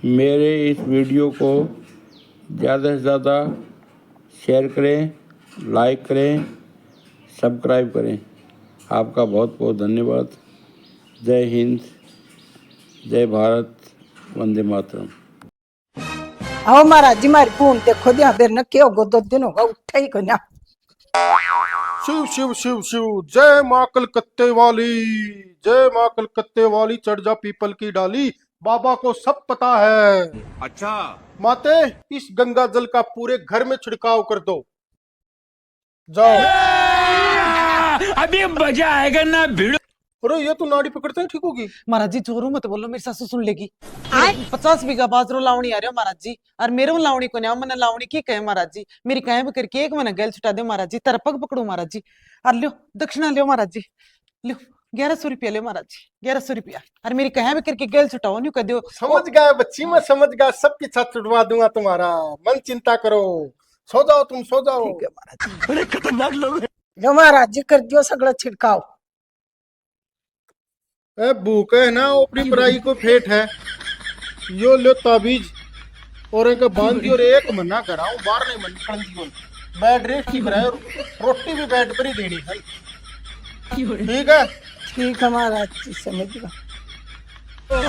मेरे इस वीडियो को ज़्यादा से ज़्यादा शेयर करें, लाइक करें, सब्सक्राइब करें। आपका बहुत बहुत धन्यवाद। जय हिंद, जय भारत, वंदे मातरम। आओ महाराज जी मारी पून देखो दिया देर न क्यों गो 2 दिन होगा उठा ही कन्या। शिव शिव शिव शिव, जय माँ कलकत्ते वाली, जय माँ कलकत्ते वाली, चढ़ जा पीपल की डाली, बाबा को सब पता है। अच्छा माते, इस गंगा जल का पूरे घर में छिड़काव कर दो। जाओ। अभी मजा आएगा ना भिड़ो। अरे ये तो नाड़ी पकड़ते हैं, ठीक होगी। महाराज जी जोरू मत बोलो, मेरी सासू सुन लेगी। 50 बीघा बाजरो लावणी आ रहे हो महाराज जी, और मेरे लावणी को ना मैंने लावणी की कहे महाराज जी, मेरी कहे करके एक मैंने गैल छुटा दे महाराज जी, तेरा पग पकड़ू महाराज जी, और लियो दक्षिणा लियो महाराज जी, लियो 1100 रुपया लियो महाराज जी, 1100 रुपया, और मेरी कहे करके गैल छुटाओ नहीं कह दो। समझ गया बच्ची, मैं समझ गया, सबकी छत छुड़वा दूंगा तुम्हारा, मन चिंता करो, सो जाओ तुम, सो जाओ। ठीक है महाराज जी। बड़े खतरनाक लोग हैं। जो महाराज जी कर दियो सगळं छिड़काव। ए भूख है ना, अपनी पराई को फेट है, यो लो ताबीज और इनका बांध दियो, और एक मना कराऊं, बाहर नहीं मन कर दियो, बेड रेस्ट की बनाए, रोटी भी बेड पर ही देनी है, ठीक है। ठीक है महाराज जी, समझ गया।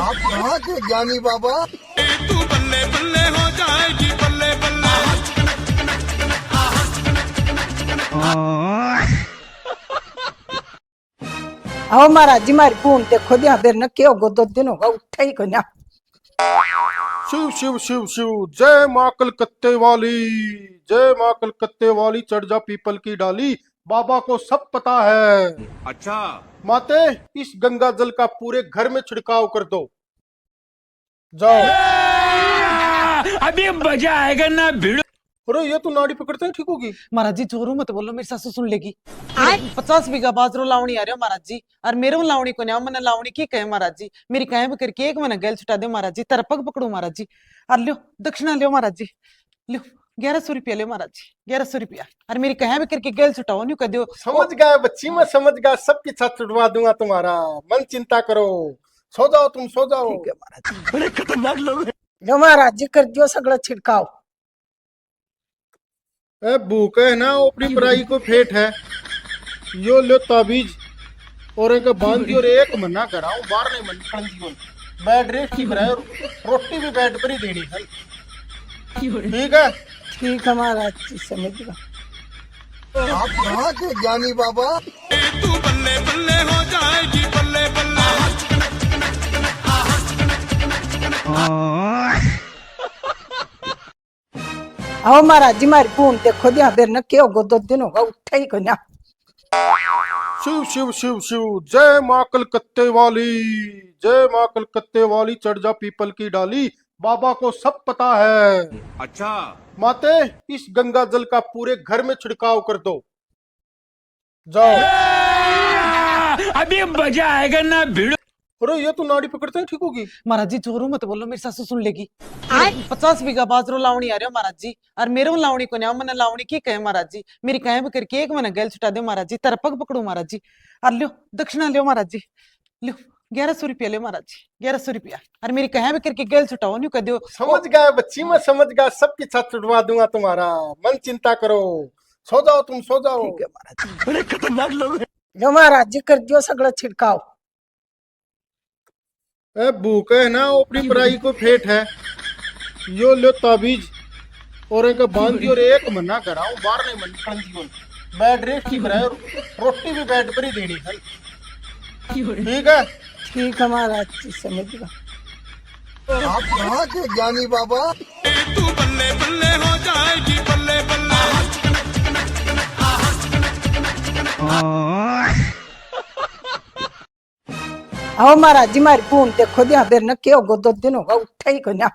आप कहाँ के ज्ञानी बाबा? तू बल्ले बल्ले हो जाएगी, बल्ले बल्ले। आओ महाराज जी मारी पून देखो दिया देर न क्यों गो 2 दिन होगा उठा ही कन्या। शिव शिव शिव शिव, जय माँ कलकत्ते वाली, जय माँ कलकत्ते वाली, चढ़ जा पीपल की डाली, बाबा को सब पता है। अच्छा माते, इस गंगा जल का पूरे घर में छिड़काव कर दो। जाओ। अभी मजा आएगा ना भिड़ो। अरे ये तो नाड़ी पकड़ते हैं, ठीक होगी। महाराज जी जोरू मत बोलो, मेरी सासू सुन लेगी। 50 बीघा बाजरो लावणी आ रहे हो महाराज जी, और मेरे लावणी को ना मैंने लावणी की कहे महाराज जी, मेरी कहे करके एक मैंने गैल छुटा दे महाराज जी, तेरा पग पकड़ू महाराज जी, और लियो दक्षिणा लियो महाराज जी, लियो 1100 रुपया लियो महाराज जी, 1100 रुपया, और मेरी कहे करके गैल छुटाओ नहीं कह दो। समझ गया बच्ची, मैं समझ गया, सबकी छत छुड़वा दूंगा तुम्हारा, मन चिंता करो, सो जाओ तुम, सो जाओ। ठीक है महाराज जी। बड़े खतरनाक लोग हैं। जो महाराज जी कर दियो सगळं छिड़काव। ए भूख है ना, अपनी पराई को फेट है, यो लो ताबीज और इनका बांध दियो, और एक मना कराऊं, बाहर नहीं मन कर दियो, बेड रेस्ट की बनाए, रोटी भी बेड पर ही देनी है, ठीक है। ठीक है महाराज जी, समझ गया। आप कहाँ के ज्ञानी बाबा? तू बल्ले बल्ले हो जाएगी, बल्ले बल्ले। आओ महाराज जी मारी पून देखो दिया देर न क्यों गो 2 दिन होगा उठा ही कन्या। शिव शिव शिव शिव, जय माँ कलकत्ते वाली, जय माँ कलकत्ते वाली, चढ़ जा पीपल की डाली, बाबा को सब पता है। अच्छा माते, इस गंगा जल का पूरे घर में छिड़काव कर दो। जाओ। अभी मजा आएगा ना भिड़ो। अरे ये तो नाड़ी पकड़ते हैं, ठीक होगी। महाराज जी जोरू मत बोलो, मेरी सासू सुन लेगी। 50 बीघा बाजरो लावणी आ रहे हो महाराज जी, और मेरे लावणी को ना मैंने लावणी की कहे महाराज जी, मेरी कहे करके एक मैंने गैल छुटा दे महाराज जी, तेरा पग पकड़ू महाराज जी, और लियो दक्षिणा लियो महाराज जी, लियो 1100 रुपया लियो महाराज जी, 1100 रुपया, और मेरी कहे करके गैल छुटाओ नहीं कह दो। समझ गया बच्ची, मैं समझ गया, सबकी छत छुड़वा दूंगा तुम्हारा, मन चिंता करो, सो जाओ तुम, सो जाओ। ठीक है महाराज जी। बड़े खतरनाक लोग हैं। जो महाराज जी कर दियो सगळं छिड़काव। ए भूख है ना, अपनी पराई को फेट है, यो लो ताबीज और इनका बांध दियो, और एक मना कराऊं, बाहर नहीं मन कर दियो, बेड रेस्ट की बनाए, रोटी भी बेड पर ही देनी है, ठीक है। ठीक है महाराज जी, समझ गया। आप कहाँ के ज्ञानी बाबा? तू बल्ले बल्ले हो जाएगी, बल्ले बल्ले। आओ महाराज जी मारी पून देखो दिया देर न क्यों गो 2 दिन होगा उठा ही कन्या।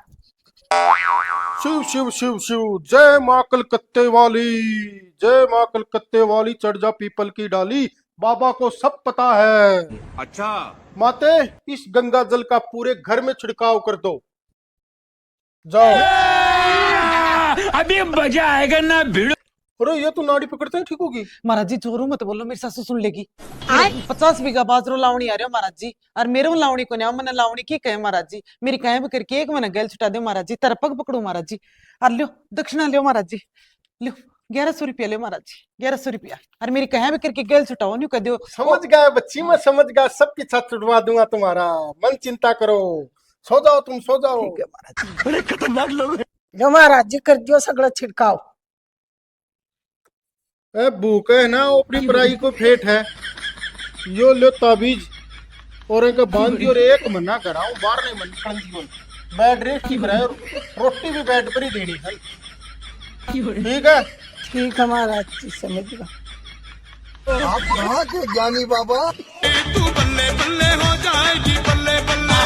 शिव शिव शिव शिव, जय माँ कलकत्ते वाली, जय माँ कलकत्ते वाली, चढ़ जा पीपल की डाली, बाबा को सब पता है। अच्छा माते, इस गंगा जल का पूरे घर में छिड़काव कर दो। जाओ। अभी मजा आएगा ना भिड़ो। अरे ये तो नाड़ी पकड़ते ही ठीक होगी। महाराज जी जोरू मत बोलो, मेरी सासू सुन लेगी। 50 बीघा बाजरो लावणी आ रहे हो महाराज जी, और मेरे लावणी को नहीं मैंने लावणी की कहे महाराज जी, मेरी कहे भी करके एक मैंने गैल छुटा दे महाराज जी, तेरा पग पकड़ू महाराज जी। और लियो दक्षिणा लियो महाराज जी, लियो 1100 रुपया लियो महाराज जी, 1100 रुपया, और मेरी कहे भी करके गैल छुटाओ नहीं कह दो। समझ गया बच्ची, मैं समझ गया, सब पीछा छुड़वा दूंगा तुम्हारा, मन चिंता करो, सो जाओ तुम, सो जाओ। ठीक है महाराज। बड़े खतरनाक लोग हैं। जो महाराज जी कर दियो सगळं छिड़काव। ए भूख है ना, अपनी पराई को फेट है, यो लो ताबीज और इनका बांध दियो, और एक मना कराऊं बाहर नहीं मन निकल, बेड रेस्ट की कराए, रोटी भी बेड पर ही देनी है, ठीक है। ठीक है महाराज जी, समझ गया। आप कहाँ के ज्ञानी बाबा। तू बल्ले बल्ले हो जाएगी बल्ले बल्ले